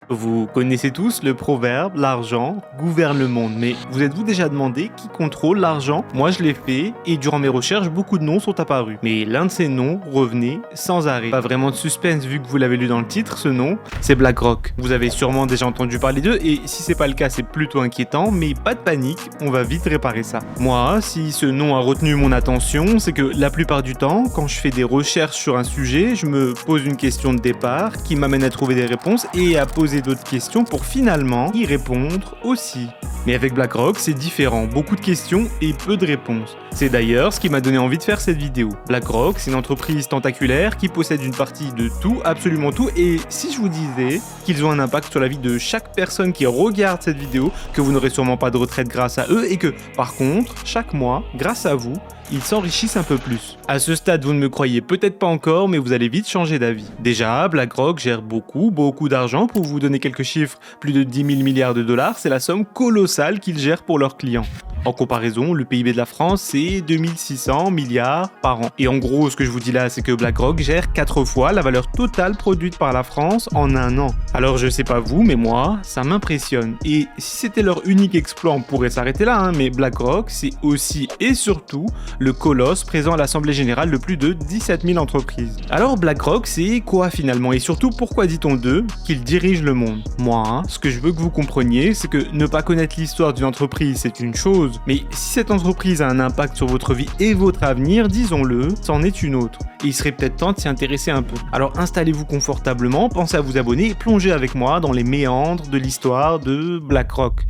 Vous connaissez tous le proverbe, l'argent gouverne le monde, mais vous êtes-vous déjà demandé qui contrôle l'argent? Moi je l'ai fait, et durant mes recherches, beaucoup de noms sont apparus. Mais l'un de ces noms revenait sans arrêt. Pas vraiment de suspense vu que vous l'avez lu dans le titre, ce nom, c'est BlackRock. Vous avez sûrement déjà entendu parler d'eux, et si c'est pas le cas, c'est plutôt inquiétant, mais pas de panique, on va vite réparer ça. Moi, si ce nom a retenu mon attention, c'est que la plupart du temps, quand je fais des recherches sur un sujet, je me pose une question de départ qui m'amène à trouver des réponses et à poser d'autres questions pour finalement y répondre aussi. Mais avec BlackRock, c'est différent, beaucoup de questions et peu de réponses. C'est d'ailleurs ce qui m'a donné envie de faire cette vidéo. BlackRock, c'est une entreprise tentaculaire qui possède une partie de tout, absolument tout, et si je vous disais qu'ils ont un impact sur la vie de chaque personne qui regarde cette vidéo, que vous n'aurez sûrement pas de retraite grâce à eux, et que, par contre, chaque mois, grâce à vous, ils s'enrichissent un peu plus. À ce stade, vous ne me croyez peut-être pas encore, mais vous allez vite changer d'avis. Déjà, BlackRock gère beaucoup d'argent. Pour vous donner quelques chiffres, plus de 10 000 milliards de dollars, c'est la somme colossale qu'ils gèrent pour leurs clients. En comparaison, le PIB de la France, c'est 2600 milliards par an. Et en gros, ce que je vous dis là, c'est que BlackRock gère 4 fois la valeur totale produite par la France en un an. Alors je sais pas vous, mais moi, ça m'impressionne. Et si c'était leur unique exploit, on pourrait s'arrêter là, mais BlackRock, c'est aussi et surtout le colosse présent à l'Assemblée Générale de plus de 17 000 entreprises. Alors BlackRock, c'est quoi finalement? Et surtout, pourquoi dit-on d'eux qu'ils dirigent le monde? Moi, ce que je veux que vous compreniez, c'est que ne pas connaître l'histoire d'une entreprise, c'est une chose, mais si cette entreprise a un impact sur votre vie et votre avenir, disons-le, c'en est une autre. Et il serait peut-être temps de s'y intéresser un peu. Alors installez-vous confortablement, pensez à vous abonner et plongez avec moi dans les méandres de l'histoire de BlackRock.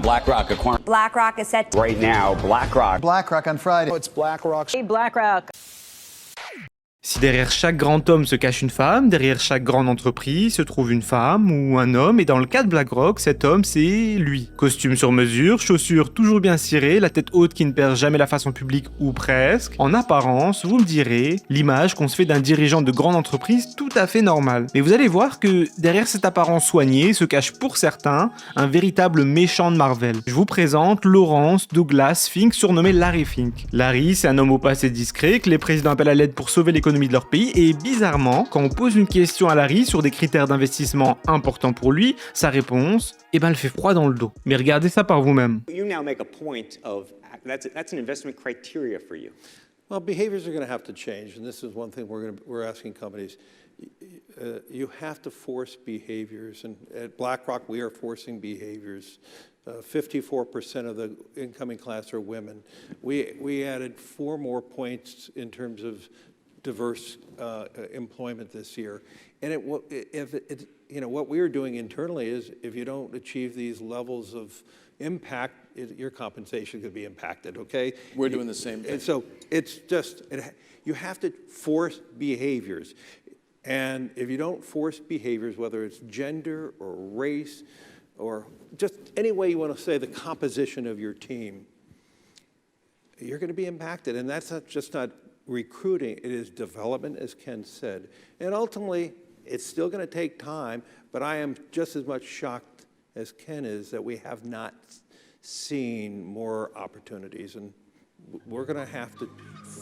BlackRock is set right now. BlackRock on Friday. It's BlackRock. BlackRock. Si derrière chaque grand homme se cache une femme, derrière chaque grande entreprise se trouve une femme ou un homme, et dans le cas de BlackRock, cet homme c'est lui. Costume sur mesure, chaussures toujours bien cirées, la tête haute qui ne perd jamais la face en public ou presque. En apparence, vous me direz, l'image qu'on se fait d'un dirigeant de grande entreprise tout à fait normale. Mais vous allez voir que derrière cette apparence soignée se cache pour certains un véritable méchant de Marvel. Je vous présente Lawrence Douglas Fink, surnommé Larry Fink. Larry, c'est un homme au passé discret que les présidents appellent à l'aide pour sauver l'économie de leur pays, et bizarrement, quand on pose une question à Larry sur des critères d'investissement importants pour lui, sa réponse, elle fait froid dans le dos. Mais regardez ça par vous-même. You now make a point of that's an investment criteria for you. Well, behaviors are going to have to change, and this is one thing we're asking companies. You have to force behaviors, and at BlackRock we are forcing behaviors. 54% of the incoming class are women. We added 4 more points in terms of diverse employment this year, and what we are doing internally is if you don't achieve these levels of impact, your compensation could be impacted. Okay, We're doing the same thing. And so it's just you have to force behaviors, and if you don't force behaviors, whether it's gender or race or just any way you want to say the composition of your team, you're going to be impacted, and that's not recruiting, it is development, as Ken said. And ultimately, it's still going to take time, but I am just as much shocked as Ken is that we have not seen more opportunities, and we're going to have to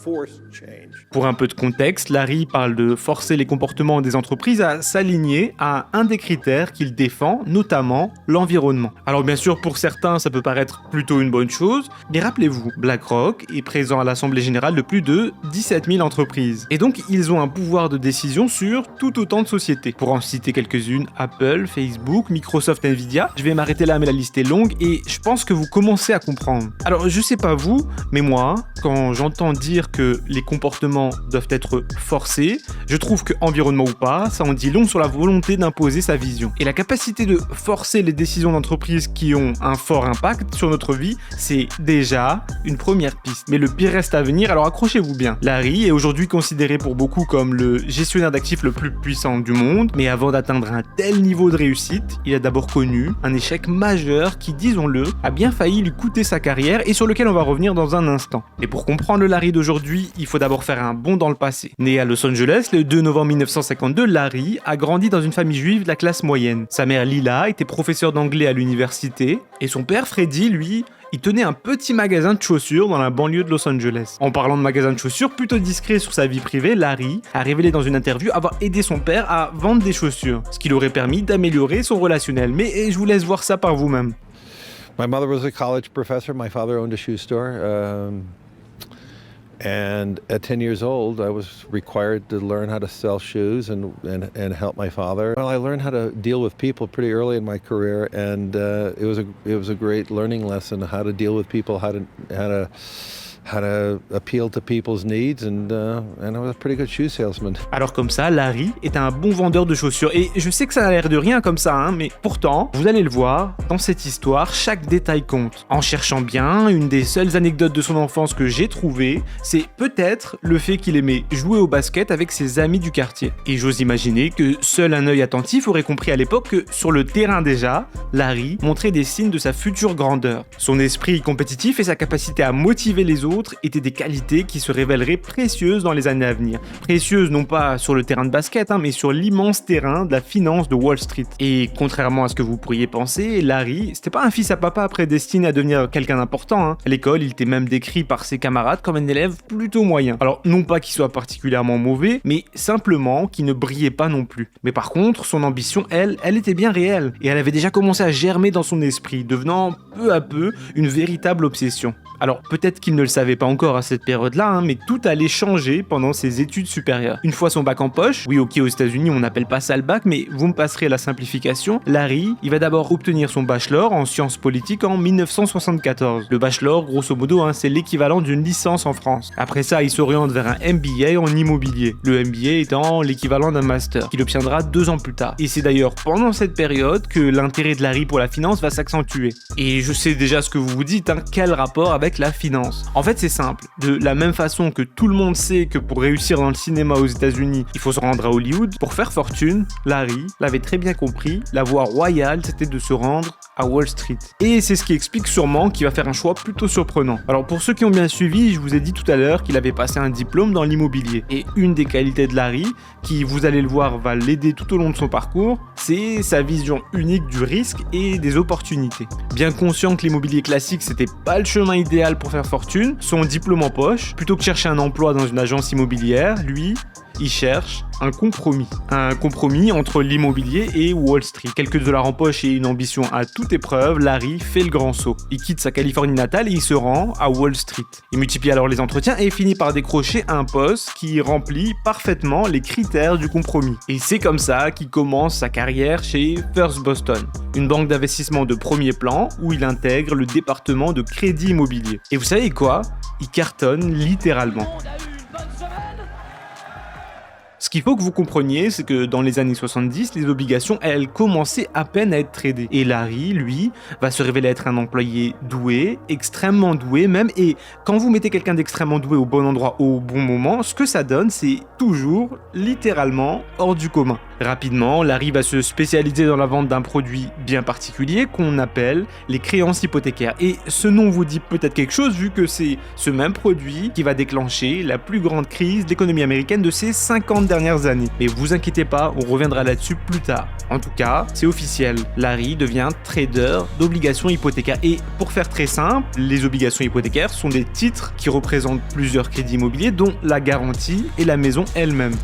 force change. Pour un peu de contexte, Larry parle de forcer les comportements des entreprises à s'aligner à un des critères qu'il défend, notamment l'environnement. Alors bien sûr, pour certains, ça peut paraître plutôt une bonne chose, mais rappelez-vous, BlackRock est présent à l'Assemblée Générale de plus de 17 000 entreprises. Et donc, ils ont un pouvoir de décision sur tout autant de sociétés. Pour en citer quelques-unes, Apple, Facebook, Microsoft, Nvidia. Je vais m'arrêter là, mais la liste est longue, et je pense que vous commencez à comprendre. Alors, je sais pas vous, mais moi, quand j'entends dire que les comportements doivent être forcés, je trouve que, environnement ou pas, ça en dit long sur la volonté d'imposer sa vision. Et la capacité de forcer les décisions d'entreprise qui ont un fort impact sur notre vie, c'est déjà une première piste. Mais le pire reste à venir, alors accrochez-vous bien. Larry est aujourd'hui considéré pour beaucoup comme le gestionnaire d'actifs le plus puissant du monde, mais avant d'atteindre un tel niveau de réussite, il a d'abord connu un échec majeur qui, disons-le, a bien failli lui coûter sa carrière et sur lequel on va revenir dans un instant. instant. Et pour comprendre le Larry d'aujourd'hui, il faut d'abord faire un bond dans le passé. Né à Los Angeles le 2 novembre 1952, Larry a grandi dans une famille juive de la classe moyenne. Sa mère Lila était professeure d'anglais à l'université et son père Freddy, lui, il tenait un petit magasin de chaussures dans la banlieue de Los Angeles. En parlant de magasin de chaussures plutôt discret sur sa vie privée, Larry a révélé dans une interview avoir aidé son père à vendre des chaussures, ce qui lui aurait permis d'améliorer son relationnel. Mais je vous laisse voir ça par vous-même. My mother was a college professor. My father owned a shoe store. And at 10 years old, I was required to learn how to sell shoes and help my father. Well, I learned how to deal with people pretty early in my career, and it was a great learning lesson how to deal with people, how to appeal to people's needs, and I was a pretty good shoe salesman. Alors comme ça, Larry est un bon vendeur de chaussures. Et je sais que ça a l'air de rien comme ça, mais pourtant, vous allez le voir, dans cette histoire, chaque détail compte. En cherchant bien, une des seules anecdotes de son enfance que j'ai trouvée, c'est peut-être le fait qu'il aimait jouer au basket avec ses amis du quartier. Et j'ose imaginer que seul un œil attentif aurait compris à l'époque que, sur le terrain déjà, Larry montrait des signes de sa future grandeur. Son esprit compétitif et sa capacité à motiver les autres étaient des qualités qui se révéleraient précieuses dans les années à venir. Précieuses non pas sur le terrain de basket, mais sur l'immense terrain de la finance de Wall Street. Et contrairement à ce que vous pourriez penser, Larry, c'était pas un fils à papa prédestiné à devenir quelqu'un d'important. À l'école, il était même décrit par ses camarades comme un élève plutôt moyen. Alors non pas qu'il soit particulièrement mauvais, mais simplement qu'il ne brillait pas non plus. Mais par contre, son ambition, elle était bien réelle. Et elle avait déjà commencé à germer dans son esprit, devenant peu à peu une véritable obsession. Alors peut-être qu'il ne le savait pas encore à cette période-là, mais tout allait changer pendant ses études supérieures. Une fois son bac en poche, oui ok aux États-Unis on n'appelle pas ça le bac, mais vous me passerez la simplification, Larry, il va d'abord obtenir son bachelor en sciences politiques en 1974. Le bachelor, grosso modo, c'est l'équivalent d'une licence en France. Après ça, il s'oriente vers un MBA en immobilier. Le MBA étant l'équivalent d'un master, qu'il obtiendra 2 ans plus tard. Et c'est d'ailleurs pendant cette période que l'intérêt de Larry pour la finance va s'accentuer. Et je sais déjà ce que vous vous dites, quel rapport avec la finance? En fait, c'est simple. De la même façon que tout le monde sait que pour réussir dans le cinéma aux États-Unis, il faut se rendre à Hollywood, pour faire fortune, Larry l'avait très bien compris, la voie royale, c'était de se rendre à Wall Street. Et c'est ce qui explique sûrement qu'il va faire un choix plutôt surprenant. Alors pour ceux qui ont bien suivi, je vous ai dit tout à l'heure qu'il avait passé un diplôme dans l'immobilier. Et une des qualités de Larry, qui vous allez le voir va l'aider tout au long de son parcours, c'est sa vision unique du risque et des opportunités. Bien conscient que l'immobilier classique c'était pas le chemin idéal pour faire fortune, son diplôme en poche, plutôt que chercher un emploi dans une agence immobilière, lui, il cherche un compromis. Un compromis entre l'immobilier et Wall Street. Quelques dollars en poche et une ambition à toute épreuve, Larry fait le grand saut. Il quitte sa Californie natale et il se rend à Wall Street. Il multiplie alors les entretiens et finit par décrocher un poste qui remplit parfaitement les critères du compromis. Et c'est comme ça qu'il commence sa carrière chez First Boston, une banque d'investissement de premier plan où il intègre le département de crédit immobilier. Et vous savez quoi? Il cartonne littéralement. Ce qu'il faut que vous compreniez, c'est que dans les années 70, les obligations, elles commençaient à peine à être tradées. Et Larry, lui, va se révéler être un employé doué, extrêmement doué même, et quand vous mettez quelqu'un d'extrêmement doué au bon endroit au bon moment, ce que ça donne, c'est toujours, littéralement, hors du commun. Rapidement, Larry va se spécialiser dans la vente d'un produit bien particulier qu'on appelle les créances hypothécaires. Et ce nom vous dit peut-être quelque chose vu que c'est ce même produit qui va déclencher la plus grande crise de l'économie américaine de ces 50 dernières années. Mais vous inquiétez pas, on reviendra là-dessus plus tard. En tout cas, c'est officiel, Larry devient trader d'obligations hypothécaires. Et pour faire très simple, les obligations hypothécaires sont des titres qui représentent plusieurs crédits immobiliers dont la garantie et la maison elle-même.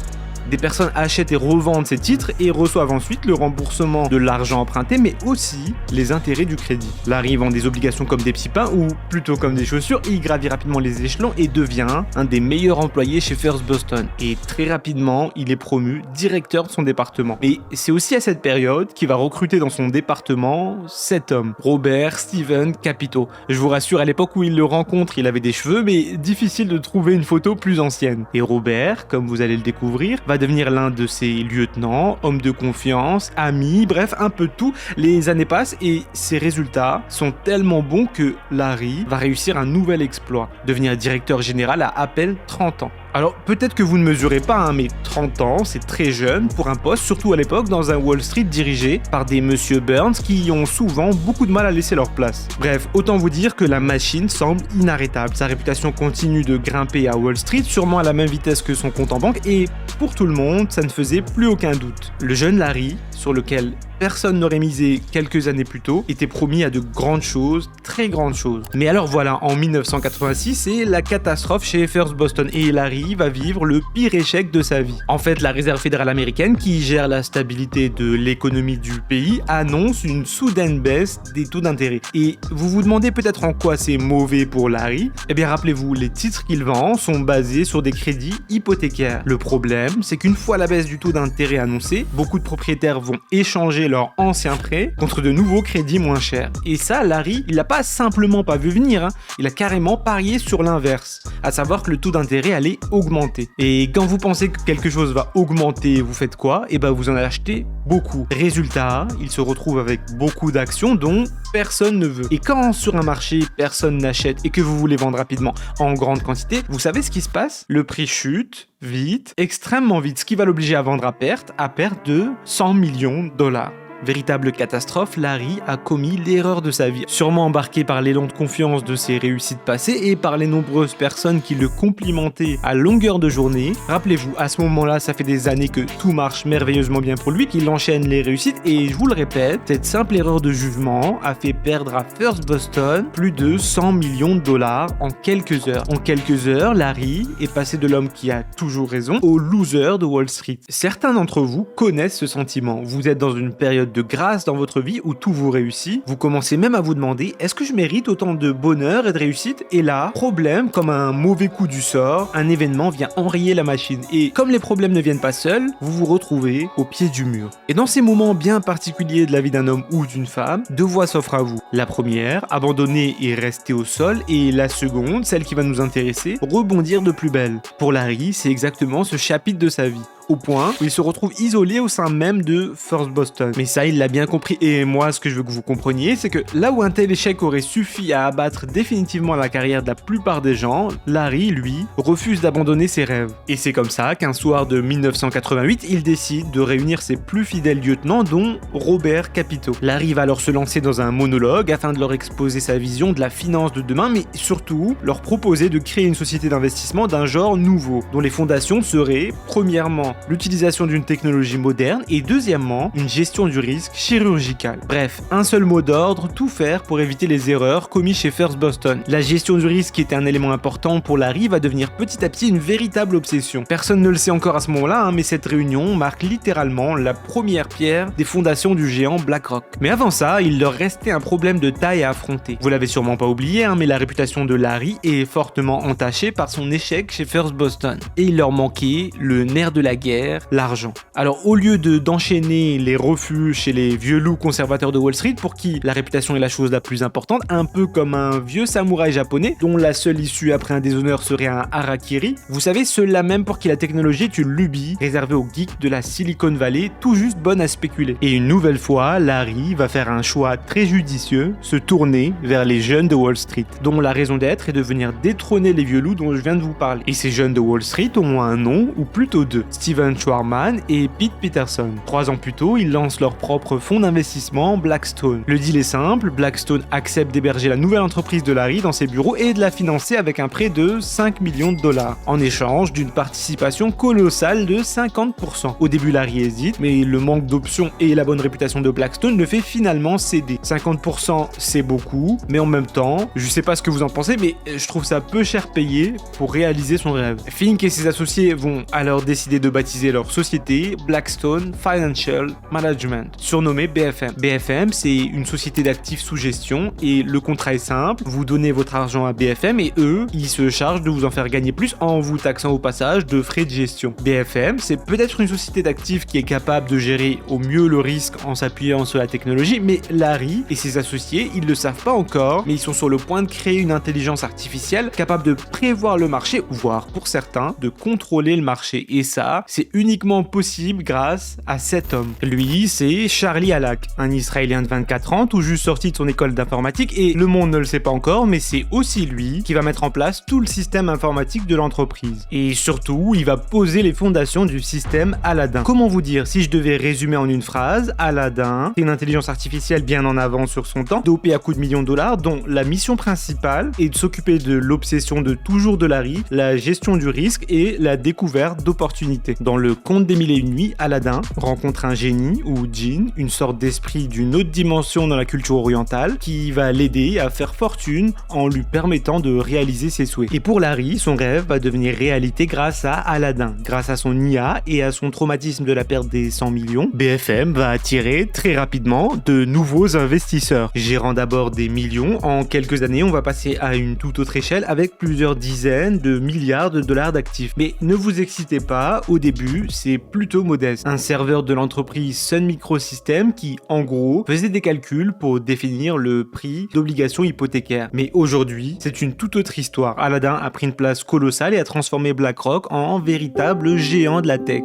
Des personnes achètent et revendent ces titres et reçoivent ensuite le remboursement de l'argent emprunté, mais aussi les intérêts du crédit. Larry vend des obligations comme des petits pains, ou plutôt comme des chaussures, et il gravit rapidement les échelons et devient un des meilleurs employés chez First Boston. Et très rapidement, il est promu directeur de son département. Mais c'est aussi à cette période qu'il va recruter dans son département 7 hommes. Robert, Steven, Capito. Je vous rassure, à l'époque où il le rencontre, il avait des cheveux, mais difficile de trouver une photo plus ancienne. Et Robert, comme vous allez le découvrir, va devenir l'un de ses lieutenants, homme de confiance, ami, bref, un peu de tout. Les années passent et ses résultats sont tellement bons que Larry va réussir un nouvel exploit, devenir directeur général à peine 30 ans. Alors peut-être que vous ne mesurez pas, mais 30 ans, c'est très jeune pour un poste, surtout à l'époque dans un Wall Street dirigé par des Monsieur Burns qui ont souvent beaucoup de mal à laisser leur place. Bref, autant vous dire que la machine semble inarrêtable. Sa réputation continue de grimper à Wall Street, sûrement à la même vitesse que son compte en banque, et pour tout le monde, ça ne faisait plus aucun doute. Le jeune Larry, sur lequel personne n'aurait misé quelques années plus tôt, était promis à de grandes choses, très grandes choses. Mais alors voilà, en 1986, c'est la catastrophe chez First Boston et Larry va vivre le pire échec de sa vie. En fait, la Réserve fédérale américaine, qui gère la stabilité de l'économie du pays, annonce une soudaine baisse des taux d'intérêt. Et vous vous demandez peut-être en quoi c'est mauvais pour Larry? Eh bien rappelez-vous, les titres qu'il vend sont basés sur des crédits hypothécaires. Le problème, c'est qu'une fois la baisse du taux d'intérêt annoncée, beaucoup de propriétaires vont échanger leur ancien prêt contre de nouveaux crédits moins chers. Et ça, Larry, il l'a pas simplement pas vu venir, il a carrément parié sur l'inverse, à savoir que le taux d'intérêt allait augmenter. Et quand vous pensez que quelque chose va augmenter, vous faites quoi? Eh ben vous en achetez beaucoup. Résultat, il se retrouve avec beaucoup d'actions dont personne ne veut. Et quand sur un marché, personne n'achète et que vous voulez vendre rapidement en grande quantité, vous savez ce qui se passe? Le prix chute vite, extrêmement vite, ce qui va l'obliger à vendre à perte de 100 millions de dollars. Véritable catastrophe, Larry a commis l'erreur de sa vie, sûrement embarqué par l'élan de confiance de ses réussites passées et par les nombreuses personnes qui le complimentaient à longueur de journée. Rappelez-vous, à ce moment-là, ça fait des années que tout marche merveilleusement bien pour lui, qu'il enchaîne les réussites et je vous le répète, cette simple erreur de jugement a fait perdre à First Boston plus de 100 millions de dollars en quelques heures. En quelques heures, Larry est passé de l'homme qui a toujours raison au loser de Wall Street. Certains d'entre vous connaissent ce sentiment. Vous êtes dans une période de grâce dans votre vie où tout vous réussit. Vous commencez même à vous demander, est-ce que je mérite autant de bonheur et de réussite? Et là, problème, comme un mauvais coup du sort, un événement vient enrayer la machine. Et comme les problèmes ne viennent pas seuls, vous vous retrouvez au pied du mur. Et dans ces moments bien particuliers de la vie d'un homme ou d'une femme, deux voies s'offrent à vous. La première, abandonner et rester au sol, et la seconde, celle qui va nous intéresser, rebondir de plus belle. Pour Larry, c'est exactement ce chapitre de sa vie. Au point où il se retrouve isolé au sein même de First Boston. Mais ça, il l'a bien compris. Et moi, ce que je veux que vous compreniez, c'est que là où un tel échec aurait suffi à abattre définitivement la carrière de la plupart des gens, Larry, lui, refuse d'abandonner ses rêves. Et c'est comme ça qu'un soir de 1988, il décide de réunir ses plus fidèles lieutenants, dont Robert Capito. Larry va alors se lancer dans un monologue afin de leur exposer sa vision de la finance de demain, mais surtout leur proposer de créer une société d'investissement d'un genre nouveau, dont les fondations seraient, premièrement, l'utilisation d'une technologie moderne et deuxièmement, une gestion du risque chirurgicale. Bref, un seul mot d'ordre, tout faire pour éviter les erreurs commises chez First Boston. La gestion du risque, qui était un élément important pour Larry, va devenir petit à petit une véritable obsession. Personne ne le sait encore à ce moment-là, mais cette réunion marque littéralement la première pierre des fondations du géant BlackRock. Mais avant ça, il leur restait un problème de taille à affronter. Vous l'avez sûrement pas oublié, mais la réputation de Larry est fortement entachée par son échec chez First Boston. Et il leur manquait le nerf de la guerre, l'argent. Alors au lieu d'enchaîner les refus chez les vieux loups conservateurs de Wall Street, pour qui la réputation est la chose la plus importante, un peu comme un vieux samouraï japonais dont la seule issue après un déshonneur serait un harakiri, vous savez, ceux-là même pour qui la technologie est une lubie réservée aux geeks de la Silicon Valley, tout juste bonne à spéculer. Et une nouvelle fois, Larry va faire un choix très judicieux, se tourner vers les jeunes de Wall Street, dont la raison d'être est de venir détrôner les vieux loups dont je viens de vous parler. Et ces jeunes de Wall Street ont un nom, ou plutôt deux, Steven Schwarman et Pete Peterson. 3 ans plus tôt, ils lancent leur propre fonds d'investissement Blackstone. Le deal est simple, Blackstone accepte d'héberger la nouvelle entreprise de Larry dans ses bureaux et de la financer avec un prêt de 5 millions de dollars, en échange d'une participation colossale de 50%. Au début, Larry hésite, mais le manque d'options et la bonne réputation de Blackstone le fait finalement céder. 50%, c'est beaucoup, mais en même temps, je sais pas ce que vous en pensez, mais je trouve ça peu cher payé pour réaliser son rêve. Fink et ses associés vont alors décider de baptiser leur société Blackstone Financial Management, surnommée BFM. BFM, c'est une société d'actifs sous gestion et le contrat est simple, vous donnez votre argent à BFM et eux, ils se chargent de vous en faire gagner plus en vous taxant au passage de frais de gestion. BFM, c'est peut-être une société d'actifs qui est capable de gérer au mieux le risque en s'appuyant sur la technologie, mais Larry et ses associés, ils le savent pas encore, mais ils sont sur le point de créer une intelligence artificielle capable de prévoir le marché, voire pour certains, de contrôler le marché. Et ça, c'est uniquement possible grâce à cet homme. Lui, c'est Charlie Halak, un Israélien de 24 ans, tout juste sorti de son école d'informatique, et le monde ne le sait pas encore, mais c'est aussi lui qui va mettre en place tout le système informatique de l'entreprise. Et surtout, il va poser les fondations du système Aladdin. Comment vous dire, si je devais résumer en une phrase, Aladdin, c'est une intelligence artificielle bien en avance sur son temps, dopée à coups de millions de dollars, dont la mission principale est de s'occuper de l'obsession de toujours de Larry, la gestion du risque et la découverte d'opportunités. Dans le Conte des Mille et une nuits, Aladdin rencontre un génie, ou djinn, une sorte d'esprit d'une autre dimension dans la culture orientale, qui va l'aider à faire fortune en lui permettant de réaliser ses souhaits. Et pour Larry, son rêve va devenir réalité grâce à Aladdin. Grâce à son IA et à son traumatisme de la perte des 100 millions, BFM va attirer très rapidement de nouveaux investisseurs. Gérant d'abord des millions, en quelques années, on va passer à une toute autre échelle avec plusieurs dizaines de milliards de dollars d'actifs. Mais ne vous excitez pas, au début, c'est plutôt modeste. Un serveur de l'entreprise Sun Microsystems qui, en gros, faisait des calculs pour définir le prix d'obligations hypothécaires. Mais aujourd'hui, c'est une toute autre histoire. Aladdin a pris une place colossale et a transformé BlackRock en véritable géant de la tech.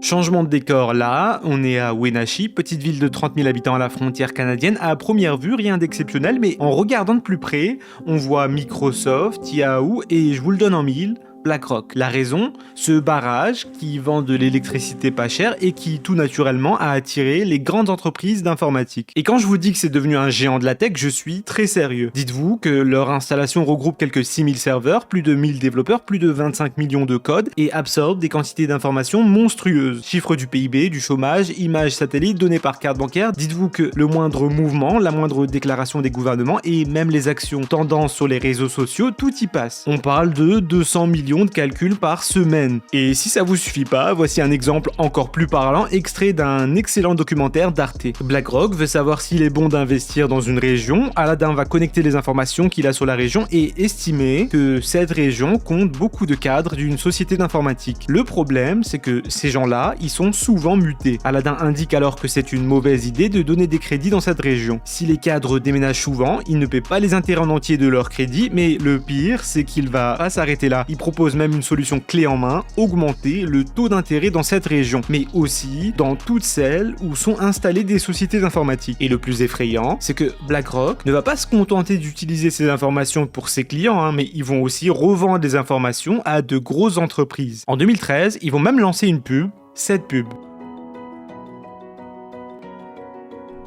Changement de décor là, on est à Wenatchee, petite ville de 30 000 habitants à la frontière canadienne. À première vue, rien d'exceptionnel, mais en regardant de plus près, on voit Microsoft, Yahoo et je vous le donne en mille, BlackRock. La raison, ce barrage qui vend de l'électricité pas chère et qui tout naturellement a attiré les grandes entreprises d'informatique. Et quand je vous dis que c'est devenu un géant de la tech, je suis très sérieux. Dites-vous que leur installation regroupe quelques 6000 serveurs, plus de 1000 développeurs, plus de 25 millions de codes et absorbe des quantités d'informations monstrueuses. Chiffres du PIB, du chômage, images satellites, données par carte bancaire. Dites-vous que le moindre mouvement, la moindre déclaration des gouvernements et même les actions tendances sur les réseaux sociaux, tout y passe. On parle de 200 millions de calculs par semaine. Et si ça vous suffit pas, voici un exemple encore plus parlant, extrait d'un excellent documentaire d'Arte. BlackRock veut savoir s'il est bon d'investir dans une région, Aladdin va connecter les informations qu'il a sur la région et estimer que cette région compte beaucoup de cadres d'une société d'informatique. Le problème, c'est que ces gens-là, ils sont souvent mutés. Aladdin indique alors que c'est une mauvaise idée de donner des crédits dans cette région. Si les cadres déménagent souvent, ils ne paient pas les intérêts en entier de leur crédit, mais le pire, c'est qu'il va pas s'arrêter là. Il propose même une solution clé en main, augmenter le taux d'intérêt dans cette région, mais aussi dans toutes celles où sont installées des sociétés informatiques. Et le plus effrayant, c'est que BlackRock ne va pas se contenter d'utiliser ces informations pour ses clients, mais ils vont aussi revendre des informations à de grosses entreprises. En 2013, ils vont même lancer une pub, cette pub.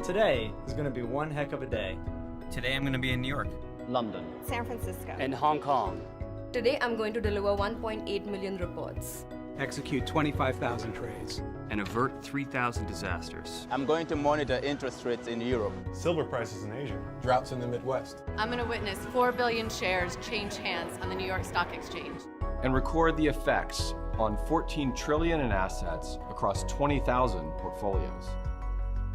Today is going to be one heck of a day. Today I'm going to be in New York, London. San Francisco. And Hong Kong. Today I'm going to deliver 1.8 million reports. Execute 25,000 trades. and avert 3,000 disasters. I'm going to monitor interest rates in Europe. Silver prices in Asia. Droughts in the Midwest. I'm going to witness 4 billion shares change hands on the New York Stock Exchange. And record the effects on 14 trillion in assets across 20,000 portfolios.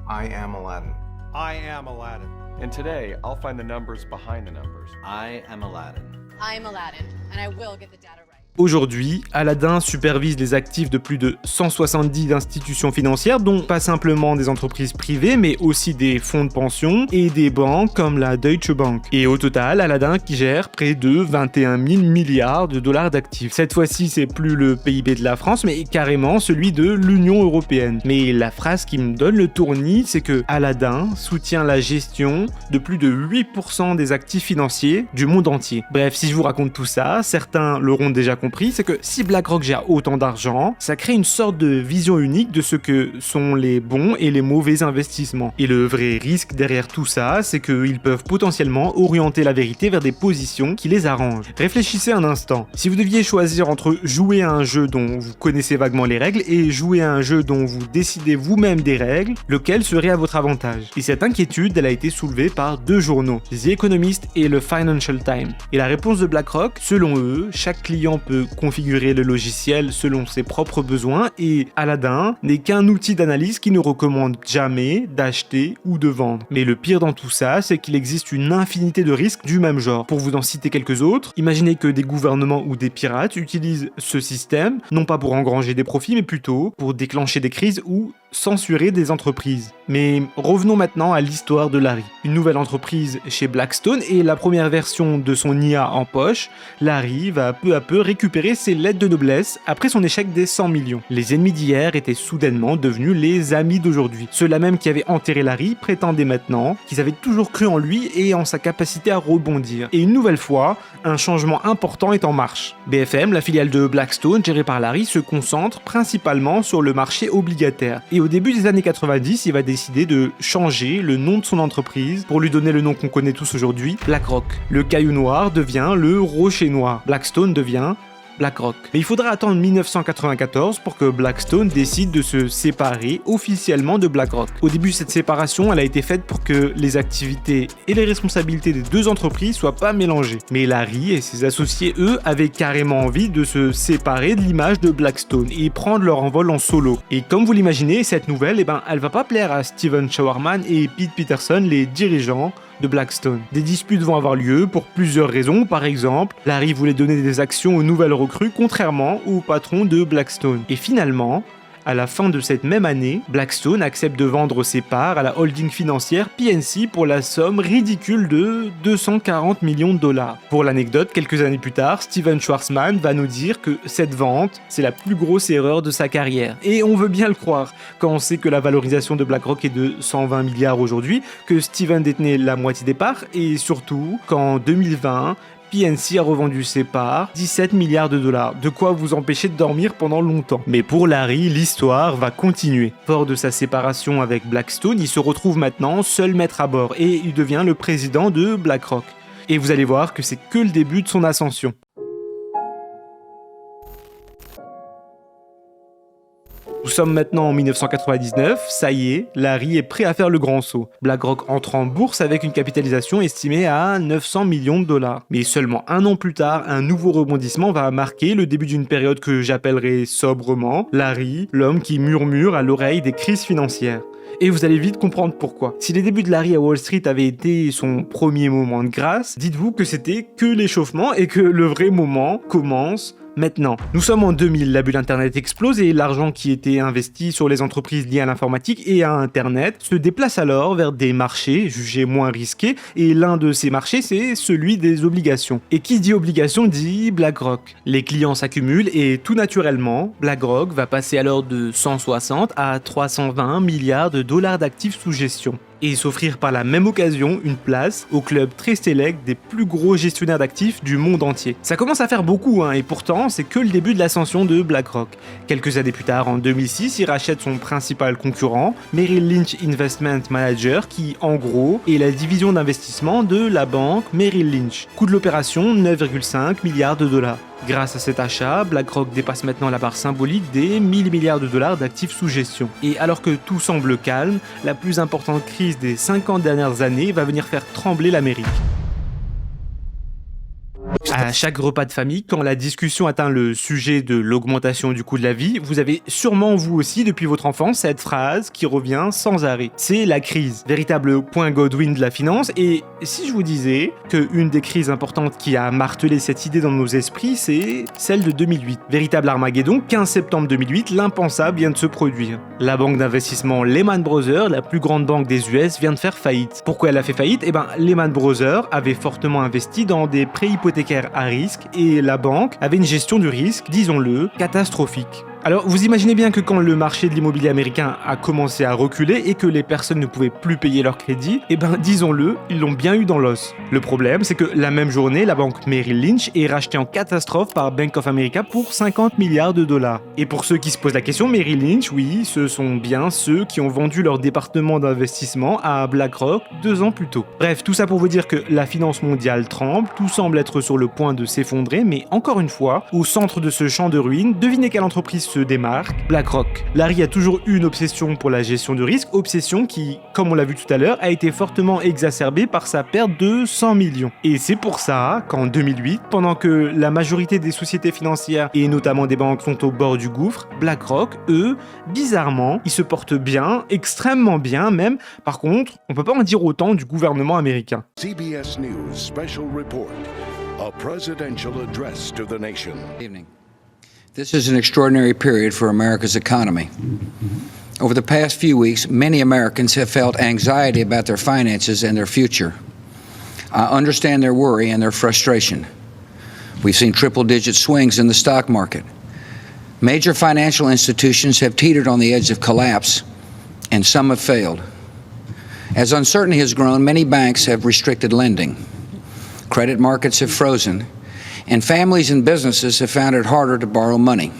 I am Aladdin. I am Aladdin. And today, I'll find the numbers behind the numbers. I am Aladdin. I'm Aladdin, and I will get the data right. Aujourd'hui, Aladdin supervise les actifs de plus de 170 institutions financières, dont pas simplement des entreprises privées, mais aussi des fonds de pension et des banques comme la Deutsche Bank. Et au total, Aladdin qui gère près de 21 000 milliards de dollars d'actifs. Cette fois-ci, c'est plus le PIB de la France, mais carrément celui de l'Union européenne. Mais la phrase qui me donne le tournis, c'est que Aladdin soutient la gestion de plus de 8% des actifs financiers du monde entier. Bref, si je vous raconte tout ça, certains l'auront déjà compris, c'est que si BlackRock gère autant d'argent, ça crée une sorte de vision unique de ce que sont les bons et les mauvais investissements. Et le vrai risque derrière tout ça, c'est qu'ils peuvent potentiellement orienter la vérité vers des positions qui les arrangent. Réfléchissez un instant. Si vous deviez choisir entre jouer à un jeu dont vous connaissez vaguement les règles et jouer à un jeu dont vous décidez vous-même des règles, lequel serait à votre avantage? Et cette inquiétude, elle a été soulevée par deux journaux, The Economist et le Financial Times. Et la réponse de BlackRock, selon eux, chaque client peut peut configurer le logiciel selon ses propres besoins et Aladdin n'est qu'un outil d'analyse qui ne recommande jamais d'acheter ou de vendre. Mais le pire dans tout ça, c'est qu'il existe une infinité de risques du même genre. Pour vous en citer quelques autres, imaginez que des gouvernements ou des pirates utilisent ce système, non pas pour engranger des profits, mais plutôt pour déclencher des crises ou censurer des entreprises. Mais revenons maintenant à l'histoire de Larry. Une nouvelle entreprise chez Blackstone et la première version de son IA en poche, Larry va peu à peu récupérer ses lettres de noblesse après son échec des 100 millions. Les ennemis d'hier étaient soudainement devenus les amis d'aujourd'hui. Ceux-là même qui avaient enterré Larry prétendaient maintenant qu'ils avaient toujours cru en lui et en sa capacité à rebondir. Et une nouvelle fois, un changement important est en marche. BFM, la filiale de Blackstone gérée par Larry, se concentre principalement sur le marché obligataire. Et au début des années 90, il va décider de changer le nom de son entreprise pour lui donner le nom qu'on connaît tous aujourd'hui, BlackRock. Le caillou noir devient le rocher noir. Blackstone devient BlackRock. Mais il faudra attendre 1994 pour que Blackstone décide de se séparer officiellement de BlackRock. Au début, cette séparation, elle a été faite pour que les activités et les responsabilités des deux entreprises soient pas mélangées. Mais Larry et ses associés, eux, avaient carrément envie de se séparer de l'image de Blackstone et prendre leur envol en solo. Et comme vous l'imaginez, cette nouvelle, elle va pas plaire à Stephen Schwarzman et Pete Peterson, les dirigeants de Blackstone. Des disputes vont avoir lieu pour plusieurs raisons. Par exemple, Larry voulait donner des actions aux nouvelles recrues contrairement au patron de Blackstone. Et finalement, à la fin de cette même année, Blackstone accepte de vendre ses parts à la holding financière PNC pour la somme ridicule de 240 millions de dollars. Pour l'anecdote, quelques années plus tard, Stephen Schwarzman va nous dire que cette vente, c'est la plus grosse erreur de sa carrière. Et on veut bien le croire, quand on sait que la valorisation de BlackRock est de 120 milliards aujourd'hui, que Stephen détenait la moitié des parts, et surtout qu'en 2020, PNC a revendu ses parts, 17 milliards de dollars, de quoi vous empêcher de dormir pendant longtemps. Mais pour Larry, l'histoire va continuer. Fort de sa séparation avec Blackstone, il se retrouve maintenant seul maître à bord et il devient le président de BlackRock. Et vous allez voir que c'est que le début de son ascension. Nous sommes maintenant en 1999, ça y est, Larry est prêt à faire le grand saut. BlackRock entre en bourse avec une capitalisation estimée à 900 millions de dollars. Mais seulement un an plus tard, un nouveau rebondissement va marquer le début d'une période que j'appellerai sobrement Larry, l'homme qui murmure à l'oreille des crises financières. Et vous allez vite comprendre pourquoi. Si les débuts de Larry à Wall Street avaient été son premier moment de grâce, dites-vous que c'était que l'échauffement et que le vrai moment commence maintenant. Nous sommes en 2000, la bulle Internet explose et l'argent qui était investi sur les entreprises liées à l'informatique et à Internet se déplace alors vers des marchés jugés moins risqués et l'un de ces marchés, c'est celui des obligations. Et qui dit obligation dit BlackRock. Les clients s'accumulent et tout naturellement, BlackRock va passer alors de 160 à 320 milliards de dollars d'actifs sous gestion. Et s'offrir par la même occasion une place au club très sélect des plus gros gestionnaires d'actifs du monde entier. Ça commence à faire beaucoup, et pourtant c'est que le début de l'ascension de BlackRock. Quelques années plus tard, en 2006, il rachète son principal concurrent, Merrill Lynch Investment Manager, qui en gros est la division d'investissement de la banque Merrill Lynch. Coût de l'opération, 9,5 milliards de dollars. Grâce à cet achat, BlackRock dépasse maintenant la barre symbolique des 1000 milliards de dollars d'actifs sous gestion. Et alors que tout semble calme, la plus importante crise des 50 dernières années va venir faire trembler l'Amérique. À chaque repas de famille, quand la discussion atteint le sujet de l'augmentation du coût de la vie, vous avez sûrement vous aussi depuis votre enfance cette phrase qui revient sans arrêt. C'est la crise, véritable point Godwin de la finance. Et si je vous disais qu'une des crises importantes qui a martelé cette idée dans nos esprits, c'est celle de 2008. Véritable Armageddon, 15 septembre 2008, l'impensable vient de se produire. La banque d'investissement Lehman Brothers, la plus grande banque des US, vient de faire faillite. Pourquoi elle a fait faillite ? Lehman Brothers avait fortement investi dans des prêts hypothécaires à risque et la banque avait une gestion du risque, disons-le, catastrophique. Alors, vous imaginez bien que quand le marché de l'immobilier américain a commencé à reculer et que les personnes ne pouvaient plus payer leur crédit, disons-le, ils l'ont bien eu dans l'os. Le problème, c'est que la même journée, la banque Merrill Lynch est rachetée en catastrophe par Bank of America pour 50 milliards de dollars. Et pour ceux qui se posent la question, Merrill Lynch, oui, ce sont bien ceux qui ont vendu leur département d'investissement à BlackRock 2 ans plus tôt. Bref, tout ça pour vous dire que la finance mondiale tremble, tout semble être sur le point de s'effondrer, mais encore une fois, au centre de ce champ de ruines, devinez quelle entreprise se démarque, BlackRock. Larry a toujours eu une obsession pour la gestion de risque, obsession qui, comme on l'a vu tout à l'heure, a été fortement exacerbée par sa perte de 100 millions. Et c'est pour ça qu'en 2008, pendant que la majorité des sociétés financières et notamment des banques sont au bord du gouffre, BlackRock, eux, bizarrement, ils se portent bien, extrêmement bien même. Par contre, on peut pas en dire autant du gouvernement américain. CBS News Special Report, a presidential address to the nation. Evening. This is an extraordinary period for America's economy. Over the past few weeks, many Americans have felt anxiety about their finances and their future. I understand their worry and their frustration. We've seen triple-digit swings in the stock market. Major financial institutions have teetered on the edge of collapse, and some have failed. As uncertainty has grown, many banks have restricted lending. Credit markets have frozen, and families and businesses have found it harder to borrow money.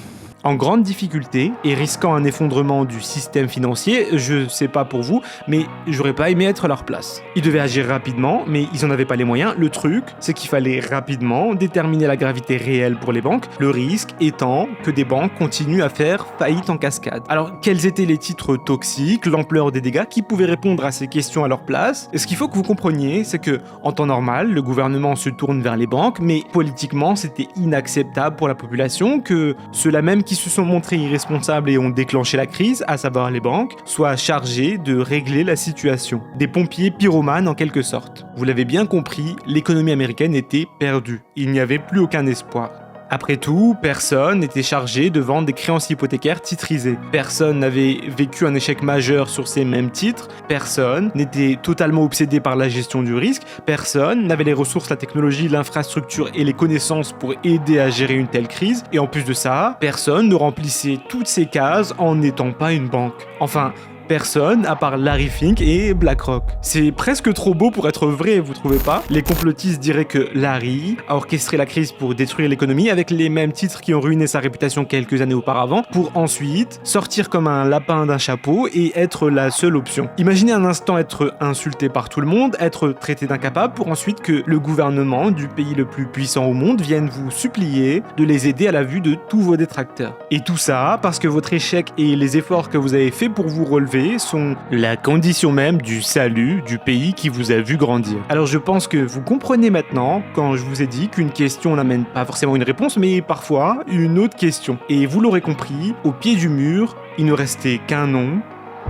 En grande difficulté et risquant un effondrement du système financier, je sais pas pour vous, mais j'aurais pas aimé être à leur place. Ils devaient agir rapidement, mais ils en avaient pas les moyens. Le truc, c'est qu'il fallait rapidement déterminer la gravité réelle pour les banques, le risque étant que des banques continuent à faire faillite en cascade. Alors, quels étaient les titres toxiques, l'ampleur des dégâts, qui pouvaient répondre à ces questions à leur place? Et ce qu'il faut que vous compreniez, c'est que, en temps normal, le gouvernement se tourne vers les banques, mais politiquement, c'était inacceptable pour la population que ceux-là même qui se sont montrés irresponsables et ont déclenché la crise, à savoir les banques, soient chargés de régler la situation. Des pompiers pyromanes en quelque sorte. Vous l'avez bien compris, l'économie américaine était perdue. Il n'y avait plus aucun espoir. Après tout, personne n'était chargé de vendre des créances hypothécaires titrisées. Personne n'avait vécu un échec majeur sur ces mêmes titres. Personne n'était totalement obsédé par la gestion du risque. Personne n'avait les ressources, la technologie, l'infrastructure et les connaissances pour aider à gérer une telle crise. Et en plus de ça, personne ne remplissait toutes ces cases en n'étant pas une banque. Enfin, personne à part Larry Fink et BlackRock. C'est presque trop beau pour être vrai, vous trouvez pas? Les complotistes diraient que Larry a orchestré la crise pour détruire l'économie avec les mêmes titres qui ont ruiné sa réputation quelques années auparavant, pour ensuite sortir comme un lapin d'un chapeau et être la seule option. Imaginez un instant être insulté par tout le monde, être traité d'incapable pour ensuite que le gouvernement du pays le plus puissant au monde vienne vous supplier de les aider à la vue de tous vos détracteurs. Et tout ça parce que votre échec et les efforts que vous avez faits pour vous relever sont la condition même du salut du pays qui vous a vu grandir. Alors je pense que vous comprenez maintenant quand je vous ai dit qu'une question n'amène pas forcément une réponse, mais parfois une autre question. Et vous l'aurez compris, au pied du mur, il ne restait qu'un nom: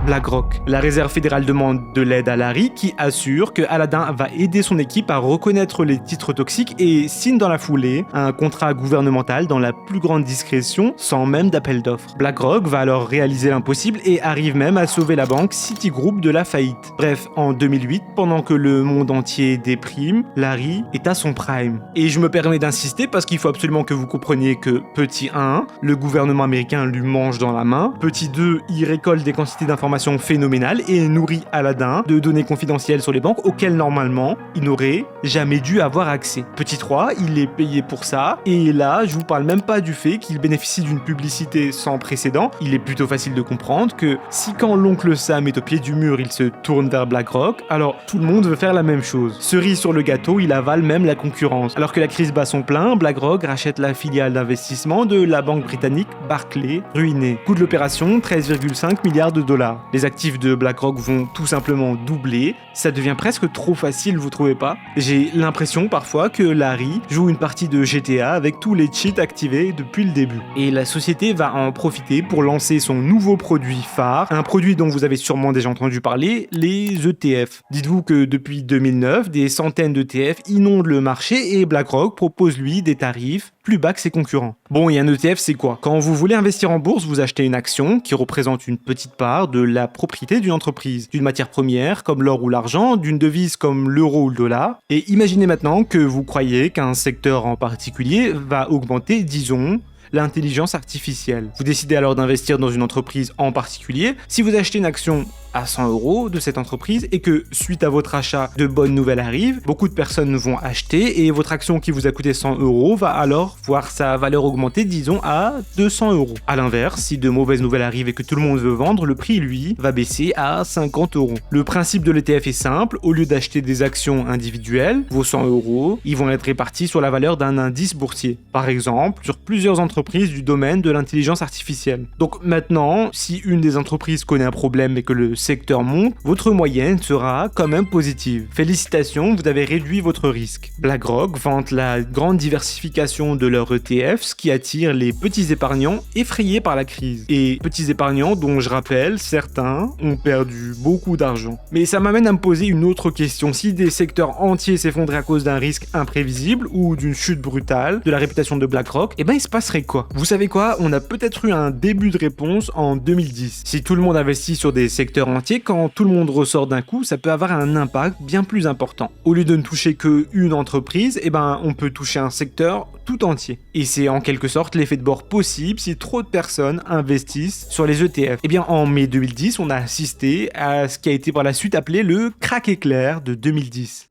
BlackRock. La Réserve fédérale demande de l'aide à Larry qui assure que Aladdin va aider son équipe à reconnaître les titres toxiques et signe dans la foulée un contrat gouvernemental dans la plus grande discrétion sans même d'appel d'offres. BlackRock va alors réaliser l'impossible et arrive même à sauver la banque Citigroup de la faillite. Bref, en 2008, pendant que le monde entier déprime, Larry est à son prime. Et je me permets d'insister parce qu'il faut absolument que vous compreniez que petit 1, le gouvernement américain lui mange dans la main, petit 2, il récolte des quantités d'informations phénoménales et nourrit Aladdin de données confidentielles sur les banques auxquelles normalement il n'aurait jamais dû avoir accès. Petit 3, il est payé pour ça, et là je vous parle même pas du fait qu'il bénéficie d'une publicité sans précédent. Il est plutôt facile de comprendre que si quand l'oncle Sam est au pied du mur il se tourne vers BlackRock, alors tout le monde veut faire la même chose. Cerise sur le gâteau, il avale même la concurrence. Alors que la crise bat son plein, BlackRock rachète la filiale d'investissement de la banque britannique Barclays, ruinée. Coût de l'opération, 13,5 milliards de dollars. Les actifs de BlackRock vont tout simplement doubler. Ça devient presque trop facile, vous trouvez pas? J'ai l'impression parfois que Larry joue une partie de GTA avec tous les cheats activés depuis le début. Et la société va en profiter pour lancer son nouveau produit phare, un produit dont vous avez sûrement déjà entendu parler, les ETF. Dites-vous que depuis 2009, des centaines d'ETF inondent le marché et BlackRock propose lui des tarifs plus bas que ses concurrents. Bon, et un ETF, c'est quoi? Quand vous voulez investir en bourse, vous achetez une action qui représente une petite part de la propriété d'une entreprise, d'une matière première comme l'or ou l'argent, d'une devise comme l'euro ou le dollar. Et imaginez maintenant que vous croyez qu'un secteur en particulier va augmenter, disons, l'intelligence artificielle. Vous décidez alors d'investir dans une entreprise en particulier. Si vous achetez une action à 100 € de cette entreprise et que suite à votre achat, de bonnes nouvelles arrivent, beaucoup de personnes vont acheter et votre action qui vous a coûté 100 € va alors voir sa valeur augmenter, disons, à 200 €. À l'inverse, si de mauvaises nouvelles arrivent et que tout le monde veut vendre, le prix, lui, va baisser à 50 €. Le principe de l'ETF est simple, au lieu d'acheter des actions individuelles, vos 100 €, ils vont être répartis sur la valeur d'un indice boursier. Par exemple, sur plusieurs entreprises du domaine de l'intelligence artificielle. Donc maintenant, si une des entreprises connaît un problème et que le secteur monte, votre moyenne sera quand même positive. Félicitations, vous avez réduit votre risque. BlackRock vante la grande diversification de leur ETF, ce qui attire les petits épargnants effrayés par la crise. Et petits épargnants dont, je rappelle, certains ont perdu beaucoup d'argent. Mais ça m'amène à me poser une autre question. Si des secteurs entiers s'effondraient à cause d'un risque imprévisible ou d'une chute brutale de la réputation de BlackRock, il se passerait quoi? Vous savez quoi? On a peut-être eu un début de réponse en 2010. Si tout le monde investit sur des secteurs entiers, quand tout le monde ressort d'un coup, ça peut avoir un impact bien plus important. Au lieu de ne toucher qu'une entreprise, on peut toucher un secteur tout entier. Et c'est en quelque sorte l'effet de bord possible si trop de personnes investissent sur les ETF. En mai 2010, on a assisté à ce qui a été par la suite appelé le crack éclair de 2010.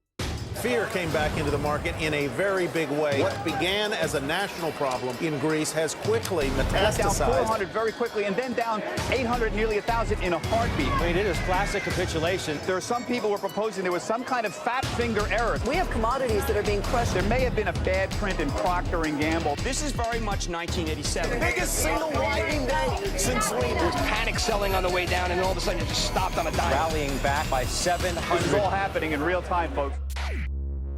Fear came back into the market in a very big way. What began as a national problem in Greece has quickly metastasized. Down 400 very quickly and then down 800, nearly 1,000 in a heartbeat. I mean, it is classic capitulation. There are some people who are proposing there was some kind of fat finger error. We have commodities that are being crushed. There may have been a bad print in Procter & Gamble. This is very much 1987. The biggest single widening day since Lehman. There was panic selling on the way down, and all of a sudden it just stopped on a dime. Rallying back by 700. This is all happening in real time, folks.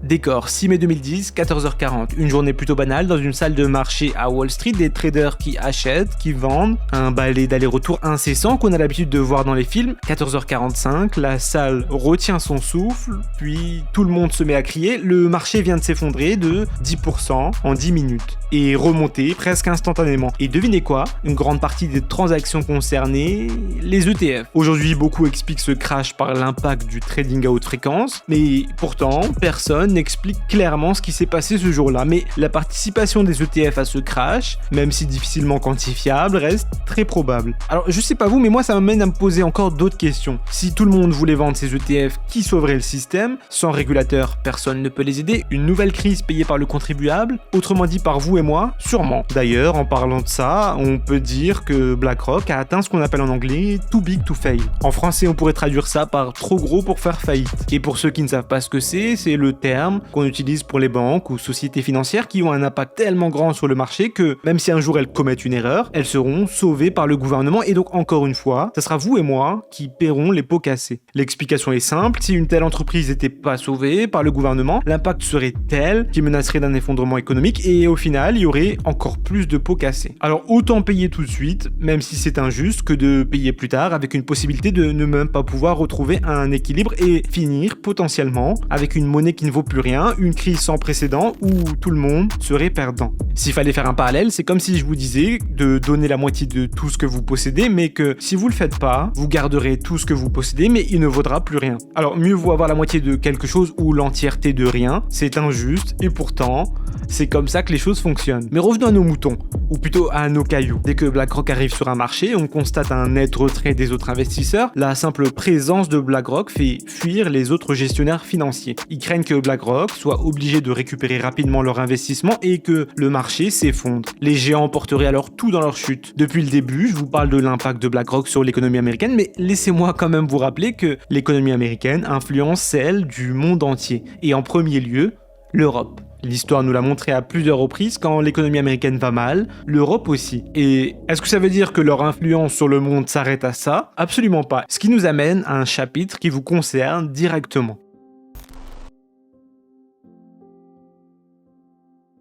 Décor, 6 mai 2010, 14h40. Une journée plutôt banale dans une salle de marché à Wall Street, des traders qui achètent, qui vendent, un balai d'aller-retour incessant qu'on a l'habitude de voir dans les films. 14h45, la salle retient son souffle, puis tout le monde se met à crier. Le marché vient de s'effondrer de 10% en 10 minutes et remonter presque instantanément. Et devinez quoi? Une grande partie des transactions concernées, les ETF. Aujourd'hui, beaucoup expliquent ce crash par l'impact du trading à haute fréquence, mais pourtant, personne n'explique clairement ce qui s'est passé ce jour-là. Mais la participation des ETF à ce crash, même si difficilement quantifiable, reste très probable. Alors, je sais pas vous, mais moi, ça m'amène à me poser encore d'autres questions. Si tout le monde voulait vendre ses ETF, qui sauverait le système? Sans régulateur, personne ne peut les aider. Une nouvelle crise payée par le contribuable? Autrement dit par vous et moi? Sûrement. D'ailleurs, en parlant de ça, on peut dire que BlackRock a atteint ce qu'on appelle en anglais « too big to fail ». En français, on pourrait traduire ça par « trop gros pour faire faillite ». Et pour ceux qui ne savent pas ce que c'est le terme qu'on utilise pour les banques ou sociétés financières qui ont un impact tellement grand sur le marché que même si un jour elles commettent une erreur, elles seront sauvées par le gouvernement et donc encore une fois, ça sera vous et moi qui paierons les pots cassés. L'explication est simple, si une telle entreprise n'était pas sauvée par le gouvernement, l'impact serait tel qu'il menacerait d'un effondrement économique et au final, il y aurait encore plus de pots cassés. Alors autant payer tout de suite, même si c'est injuste, que de payer plus tard avec une possibilité de ne même pas pouvoir retrouver un équilibre et finir potentiellement avec une monnaie qui ne vaut plus rien, une crise sans précédent où tout le monde serait perdant. S'il fallait faire un parallèle, c'est comme si je vous disais de donner la moitié de tout ce que vous possédez, mais que si vous le faites pas, vous garderez tout ce que vous possédez, mais il ne vaudra plus rien. Alors mieux vaut avoir la moitié de quelque chose ou l'entièreté de rien, c'est injuste, et pourtant, c'est comme ça que les choses fonctionnent. Mais revenons à nos moutons, ou plutôt à nos cailloux. Dès que BlackRock arrive sur un marché, on constate un net retrait des autres investisseurs. La simple présence de BlackRock fait fuir les autres gestionnaires financiers. Ils craignent que BlackRock soit obligé de récupérer rapidement leur investissement et que le marché s'effondre. Les géants porteraient alors tout dans leur chute. Depuis le début, je vous parle de l'impact de BlackRock sur l'économie américaine, mais laissez-moi quand même vous rappeler que l'économie américaine influence celle du monde entier. Et en premier lieu, l'Europe. L'histoire nous l'a montré à plusieurs reprises, quand l'économie américaine va mal, l'Europe aussi. Et est-ce que ça veut dire que leur influence sur le monde s'arrête à ça? Absolument pas. Ce qui nous amène à un chapitre qui vous concerne directement.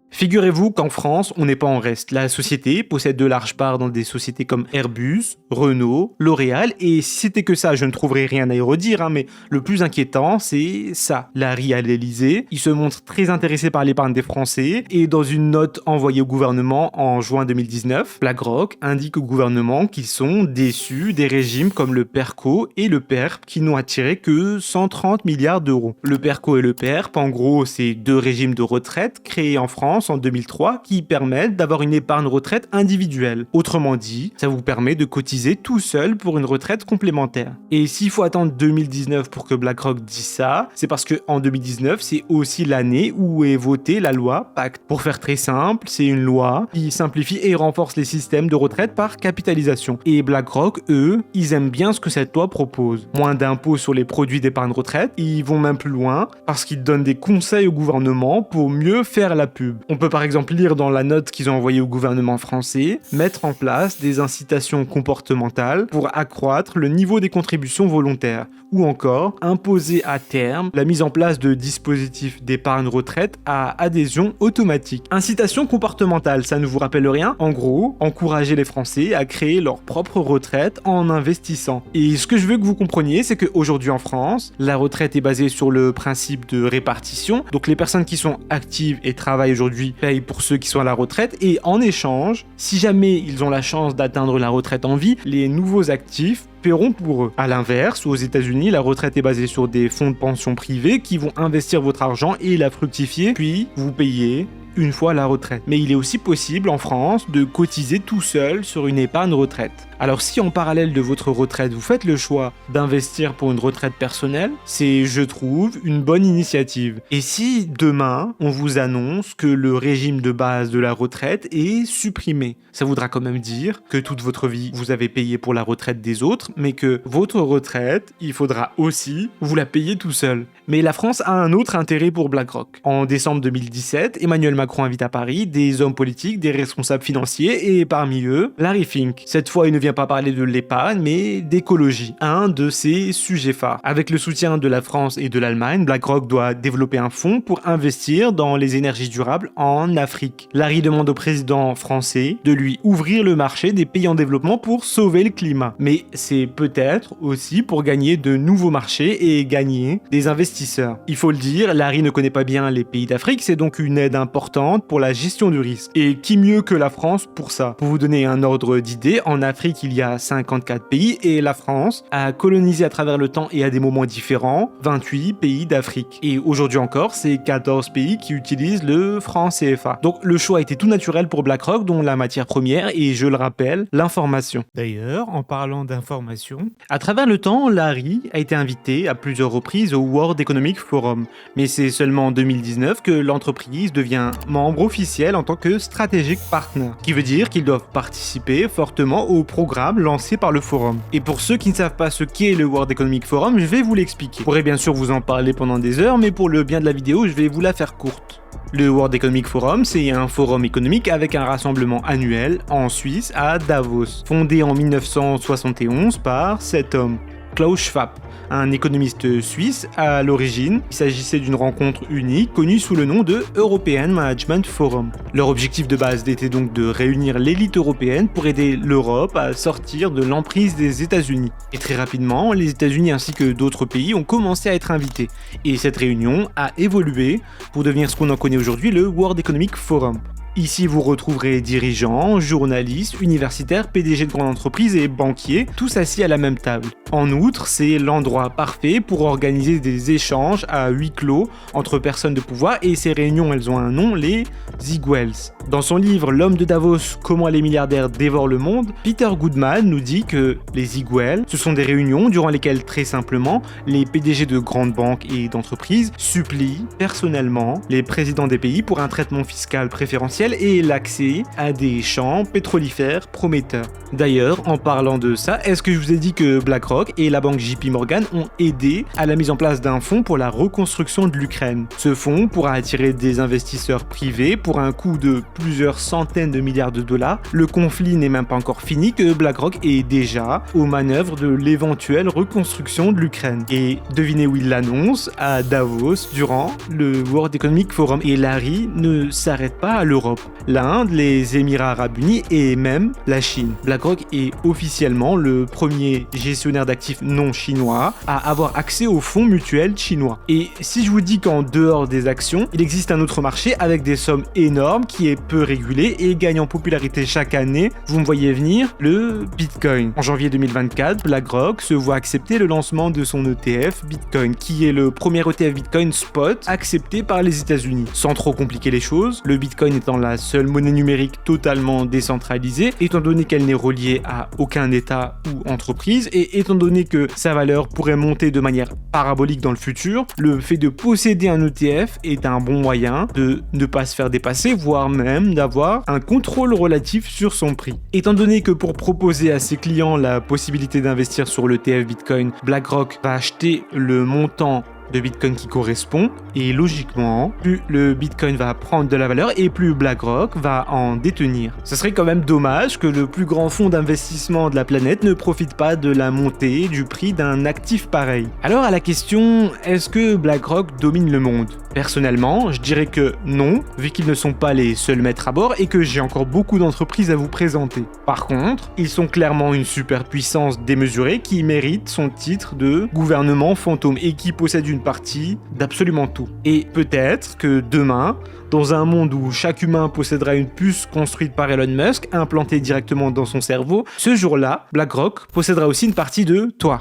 Figurez-vous qu'en France, on n'est pas en reste. La société possède de larges parts dans des sociétés comme Airbus, Renault, L'Oréal, et si c'était que ça, je ne trouverais rien à y redire, mais le plus inquiétant, c'est ça. Larry à l'Elysée, il se montre très intéressé par l'épargne des Français, et dans une note envoyée au gouvernement en juin 2019, BlackRock indique au gouvernement qu'ils sont déçus des régimes comme le PERCO et le PERP, qui n'ont attiré que 130 milliards d'euros. Le PERCO et le PERP, en gros, c'est deux régimes de retraite créés en France France en 2003 qui permettent d'avoir une épargne retraite individuelle. Autrement dit, ça vous permet de cotiser tout seul pour une retraite complémentaire. Et s'il faut attendre 2019 pour que BlackRock dise ça, c'est parce qu'en 2019, c'est aussi l'année où est votée la loi Pacte. Pour faire très simple, c'est une loi qui simplifie et renforce les systèmes de retraite par capitalisation. Et BlackRock, eux, ils aiment bien ce que cette loi propose. Moins d'impôts sur les produits d'épargne retraite, ils vont même plus loin parce qu'ils donnent des conseils au gouvernement pour mieux faire la pub. On peut par exemple lire dans la note qu'ils ont envoyée au gouvernement français, mettre en place des incitations comportementales pour accroître le niveau des contributions volontaires, ou encore imposer à terme la mise en place de dispositifs d'épargne retraite à adhésion automatique. Incitation comportementale, ça ne vous rappelle rien? En gros, encourager les Français à créer leur propre retraite en investissant. Et ce que je veux que vous compreniez, c'est qu'aujourd'hui en France, la retraite est basée sur le principe de répartition. Donc les personnes qui sont actives et travaillent aujourd'hui payent pour ceux qui sont à la retraite, et en échange, si jamais ils ont la chance d'atteindre la retraite en vie, les nouveaux actifs paieront pour eux. A l'inverse, aux États-Unis, la retraite est basée sur des fonds de pension privés qui vont investir votre argent et la fructifier, puis vous payez une fois la retraite. Mais il est aussi possible en France de cotiser tout seul sur une épargne retraite. Alors si en parallèle de votre retraite, vous faites le choix d'investir pour une retraite personnelle, c'est, je trouve, une bonne initiative. Et si demain, on vous annonce que le régime de base de la retraite est supprimé, ça voudra quand même dire que toute votre vie, vous avez payé pour la retraite des autres, mais que votre retraite, il faudra aussi vous la payer tout seul. Mais la France a un autre intérêt pour BlackRock. En décembre 2017, Emmanuel Macron invite à Paris des hommes politiques, des responsables financiers, et parmi eux, Larry Fink. Cette fois, il ne vient pas parler de l'épargne, mais d'écologie, un de ses sujets phares. Avec le soutien de la France et de l'Allemagne, BlackRock doit développer un fonds pour investir dans les énergies durables en Afrique. Larry demande au président français de lui ouvrir le marché des pays en développement pour sauver le climat. Mais c'est peut-être aussi pour gagner de nouveaux marchés et gagner des investisseurs. Il faut le dire, Larry ne connaît pas bien les pays d'Afrique, c'est donc une aide importante pour la gestion du risque. Et qui mieux que la France pour ça? Pour vous donner un ordre d'idée, en Afrique, il y a 54 pays et la France a colonisé à travers le temps et à des moments différents 28 pays d'Afrique. Et aujourd'hui encore, c'est 14 pays qui utilisent le franc CFA. Donc le choix était tout naturel pour BlackRock, dont la matière première est, je le rappelle, l'information. D'ailleurs, en parlant d'information, à travers le temps, Larry a été invité à plusieurs reprises au World Economic Forum. Mais c'est seulement en 2019 que l'entreprise devient membre officiel en tant que strategic partner, qui veut dire qu'ils doivent participer fortement au programme lancé par le forum. Et pour ceux qui ne savent pas ce qu'est le World Economic Forum, je vais vous l'expliquer. Je pourrais bien sûr vous en parler pendant des heures, mais pour le bien de la vidéo, je vais vous la faire courte. Le World Economic Forum, c'est un forum économique avec un rassemblement annuel en Suisse à Davos, fondé en 1971 par cet homme, Klaus Schwab, un économiste suisse à l'origine. Il s'agissait d'une rencontre unique connue sous le nom de European Management Forum. Leur objectif de base était donc de réunir l'élite européenne pour aider l'Europe à sortir de l'emprise des États-Unis. Et très rapidement, les États-Unis ainsi que d'autres pays ont commencé à être invités. Et cette réunion a évolué pour devenir ce qu'on en connaît aujourd'hui, le World Economic Forum. Ici, vous retrouverez dirigeants, journalistes, universitaires, PDG de grandes entreprises et banquiers, tous assis à la même table. En outre, c'est l'endroit parfait pour organiser des échanges à huis clos entre personnes de pouvoir, et ces réunions, elles ont un nom, les Zigwells. Dans son livre L'homme de Davos, comment les milliardaires dévorent le monde, Peter Goodman nous dit que les Zigwells, ce sont des réunions durant lesquelles, très simplement, les PDG de grandes banques et d'entreprises supplient personnellement les présidents des pays pour un traitement fiscal préférentiel et l'accès à des champs pétrolifères prometteurs. D'ailleurs, en parlant de ça, est-ce que je vous ai dit que BlackRock et la banque JP Morgan ont aidé à la mise en place d'un fonds pour la reconstruction de l'Ukraine? Ce fonds pourra attirer des investisseurs privés pour un coût de plusieurs centaines de milliards de dollars. Le conflit n'est même pas encore fini que BlackRock est déjà aux manœuvres de l'éventuelle reconstruction de l'Ukraine. Et devinez où il l'annonce? À Davos, durant le World Economic Forum. Et Larry ne s'arrête pas à l'Europe. l'Europe, l'Inde, les Émirats Arabes Unis et même la Chine. BlackRock est officiellement le premier gestionnaire d'actifs non chinois à avoir accès aux fonds mutuels chinois. Et si je vous dis qu'en dehors des actions, il existe un autre marché avec des sommes énormes qui est peu régulé et gagne en popularité chaque année, vous me voyez venir, le Bitcoin. En janvier 2024, BlackRock se voit accepter le lancement de son ETF Bitcoin, qui est le premier ETF Bitcoin spot accepté par les États-Unis. Sans trop compliquer les choses, le Bitcoin étant la seule monnaie numérique totalement décentralisée, étant donné qu'elle n'est reliée à aucun État ou entreprise, et étant donné que sa valeur pourrait monter de manière parabolique dans le futur, le fait de posséder un ETF est un bon moyen de ne pas se faire dépasser, voire même d'avoir un contrôle relatif sur son prix. Étant donné que pour proposer à ses clients la possibilité d'investir sur l'ETF Bitcoin, BlackRock va acheter le montant de Bitcoin qui correspond, et logiquement, plus le Bitcoin va prendre de la valeur et plus BlackRock va en détenir. Ce serait quand même dommage que le plus grand fonds d'investissement de la planète ne profite pas de la montée du prix d'un actif pareil. Alors à la question, est-ce que BlackRock domine le monde ? Personnellement, je dirais que non, vu qu'ils ne sont pas les seuls maîtres à bord et que j'ai encore beaucoup d'entreprises à vous présenter. Par contre, ils sont clairement une superpuissance démesurée qui mérite son titre de gouvernement fantôme et qui possède une partie d'absolument tout. Et peut-être que demain, dans un monde où chaque humain possédera une puce construite par Elon Musk, implantée directement dans son cerveau, ce jour-là, BlackRock possédera aussi une partie de toi.